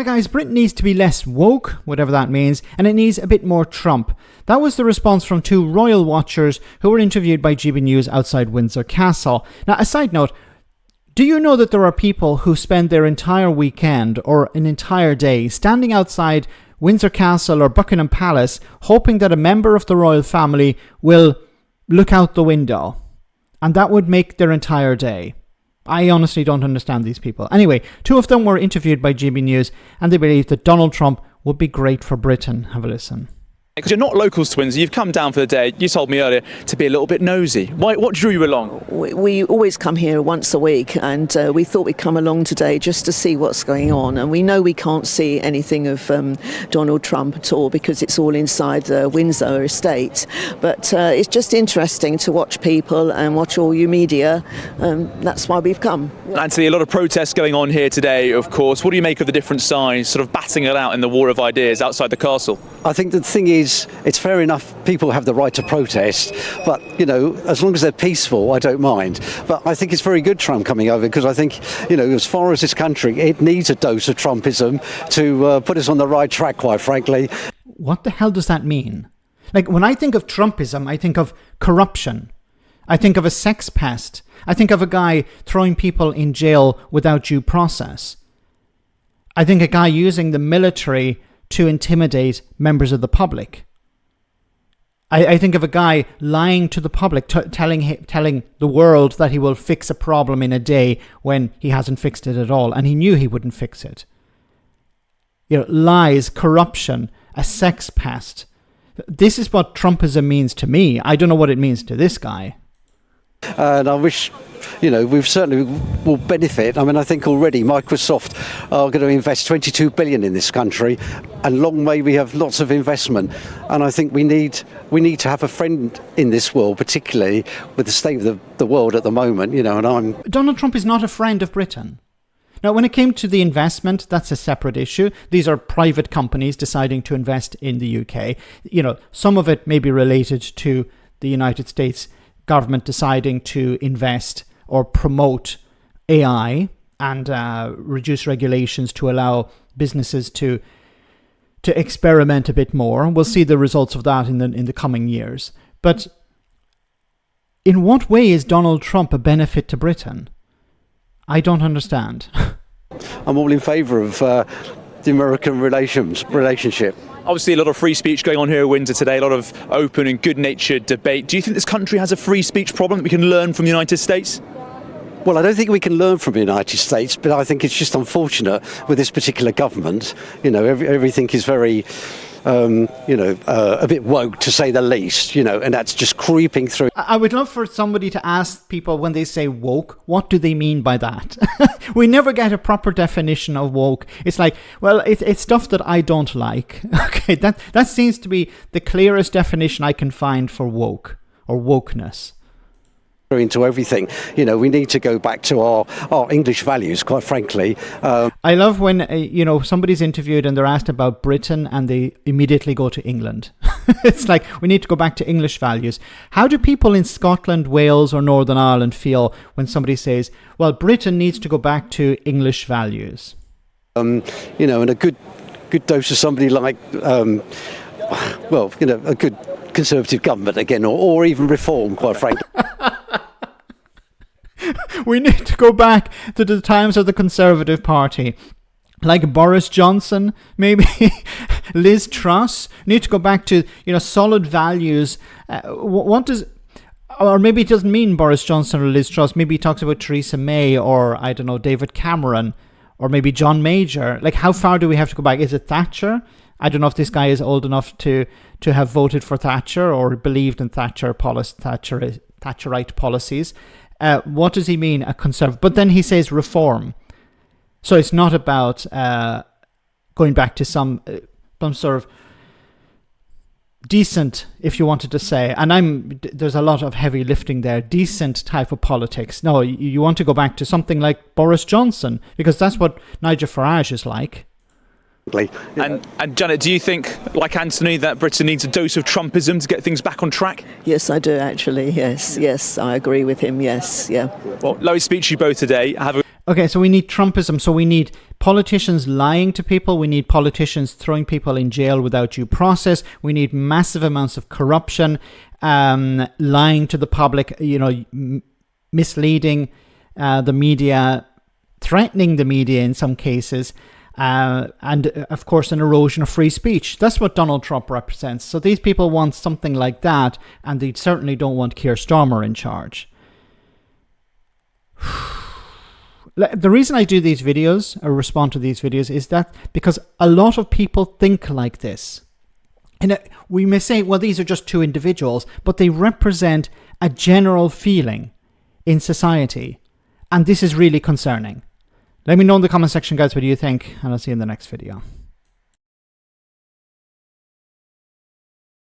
Hi guys, Britain needs to be less woke, whatever that means, and it needs a bit more Trump. That was the response from two royal watchers who were interviewed by GB News outside Windsor Castle. Now, a side note, do you know that there are people who spend their entire weekend or an entire day standing outside Windsor Castle or Buckingham Palace hoping that a member of the royal family will look out the window? And that would make their entire day. I honestly don't understand these people. Anyway, two of them were interviewed by GB News and they believe that Donald Trump would be great for Britain. Have a listen. Because you're not locals to Windsor, you've come down for the day, you told me earlier, to be a little bit nosy. What drew you along? We always come here once a week, and we thought we'd come along today just to see what's going on. And we know we can't see anything of Donald Trump at all because it's all inside the Windsor estate. But it's just interesting to watch people and watch all you media. That's why we've come. Anthony, a lot of protests going on here today, of course. What do you make of the different sides sort of batting it out in the war of ideas outside the castle? I think the thing is, it's fair enough, people have the right to protest, but, you know, as long as they're peaceful, I don't mind. But I think it's very good Trump coming over, because I think, you know, as far as this country, it needs a dose of Trumpism to put us on the right track, quite frankly. What the hell does that mean? Like, when I think of Trumpism, I think of corruption. I think of a sex pest. I think of a guy throwing people in jail without due process. I think a guy using the military to intimidate members of the public. I think of a guy lying to the public, telling the world that he will fix a problem in a day when he hasn't fixed it at all, and he knew he wouldn't fix it. You know, lies, corruption, a sex pest. This is what Trumpism means to me. I don't know what it means to this guy. And I wish, you know, we've certainly will benefit. I mean, I think already Microsoft are going to invest 22 billion in this country, and long may we have lots of investment. And I think we need to have a friend in this world, particularly with the state of the world at the moment, you know, and Donald Trump is not a friend of Britain. Now, when it came to the investment, that's a separate issue. These are private companies deciding to invest in the UK. You know, some of it may be related to the United States government deciding to invest or promote AI and reduce regulations to allow businesses to experiment a bit more. We'll see the results of that in the coming years. But in what way is Donald Trump a benefit to Britain? I don't understand. I'm all in favour of the American relationship. Obviously a lot of free speech going on here at Windsor today, a lot of open and good-natured debate. Do you think this country has a free speech problem that we can learn from the United States? Well, I don't think we can learn from the United States, but I think it's just unfortunate with this particular government. You know, everything is very, a bit woke, to say the least, you know, and that's just creeping through. I would love for somebody to ask people when they say woke, what do they mean by that? We never get a proper definition of woke. It's like, well, it's stuff that I don't like. Okay, that seems to be the clearest definition I can find for woke or wokeness. Into everything, you know, we need to go back to our English values, quite frankly. I love when somebody's interviewed and they're asked about Britain and they immediately go to England. It's like, we need to go back to English values. How do people in Scotland, Wales or Northern Ireland feel when somebody says, well, Britain needs to go back to English values? And a good dose of somebody like a good Conservative government again, or even reform, quite frankly. We need to go back to the times of the Conservative Party. Like Boris Johnson, maybe Liz Truss. Need to go back to, solid values. What does... Or maybe it doesn't mean Boris Johnson or Liz Truss. Maybe he talks about Theresa May or, I don't know, David Cameron or maybe John Major. Like, how far do we have to go back? Is it Thatcher? I don't know if this guy is old enough to have voted for Thatcher or believed in Thatcherite policies. What does he mean, a conservative? But then he says reform. So it's not about going back to some sort of decent, if you wanted to say, and there's a lot of heavy lifting there, decent type of politics. No, you want to go back to something like Boris Johnson, because that's what Nigel Farage is like. And Janet, do you think, like Anthony, that Britain needs a dose of Trumpism to get things back on track? Yes, I do, actually. Yes, I agree with him. Yes, yeah. Well, lovely speech to you both today. Okay, so we need Trumpism. So we need politicians lying to people. We need politicians throwing people in jail without due process. We need massive amounts of corruption, lying to the public, misleading the media, threatening the media in some cases, and of course an erosion of free speech. That's what Donald Trump represents. So these people want something like that, and they certainly don't want Keir Starmer in charge. The reason I do these videos or respond to these videos is that because a lot of people think like this. And we may say, well, these are just two individuals, but they represent a general feeling in society. And this is really concerning. Let me know in the comment section, guys, what do you think? And I'll see you in the next video.